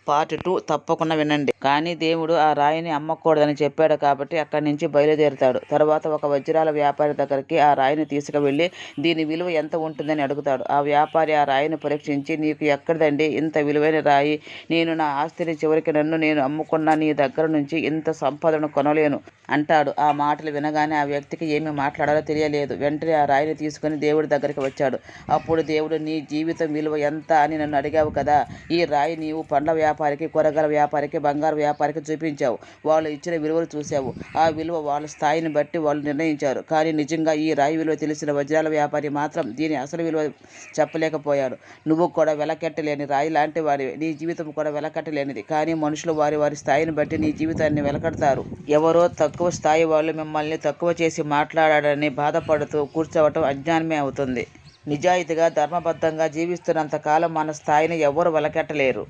Part 2 తప్పకుండా వినండి. కానీ దేవుడు ఆ రాయిని అమ్మకూడదని చెప్పాడు కాబట్టి అక్కడి నుంచి బయలుదేరుతాడు. తర్వాత ఒక వజ్రాల వ్యాపారి దగ్గరికి ఆ రాయిని తీసుకువెళ్ళి దీని విలువ ఎంత ఉంటుందని అడుగుతాడు. ఆ వ్యాపారి ఆ రాయిని పరీక్షించి, నీకు ఎక్కడిదండి ఇంత విలువైన రాయి? నేను నా ఆస్తిని చివరికి నన్ను నేను అమ్ముకున్నా నీ దగ్గర నుంచి ఇంత సంపదను కొనలేను అంటాడు. ఆ మాటలు వినగానే ఆ వ్యక్తికి ఏమి మాట్లాడాలో తెలియలేదు. వెంటనే ఆ రాయిని తీసుకుని దేవుడి దగ్గరికి వచ్చాడు. అప్పుడు దేవుడు, నీ జీవితం విలువ ఎంత అని నన్ను అడిగావు కదా, ఈ రాయి నీవు పండ్ల వ్యాపారికి, కూరగాయల వ్యాపారికి, బంగారు వ్యాపారికి చూపించావు. వాళ్ళు ఇచ్చిన విలువలు చూశావు. ఆ విలువ వాళ్ళ స్థాయిని బట్టి వాళ్ళు నిర్ణయించారు. కానీ నిజంగా ఈ రాయి విలువ తెలిసిన వజ్రాల వ్యాపారి మాత్రం దీని అసలు విలువ చెప్పలేకపోయాడు. నువ్వు కూడా వెలకట్టలేని రాయి లాంటి వాడివి. నీ జీవితం కూడా వెలకట్టలేనిది. కానీ మనుషులు వారి వారి స్థాయిని బట్టి నీ జీవితాన్ని వెలకడతారు. ఎవరో తక్కువ స్థాయి వాళ్ళు మిమ్మల్ని తక్కువ చేసి మాట్లాడాడని బాధపడుతూ కూర్చోవటం అజ్ఞానమే అవుతుంది. నిజాయితీగా ధర్మబద్ధంగా జీవిస్తున్నంత కాలం మన స్థాయిని ఎవ్వరూ వెలకట్టలేరు.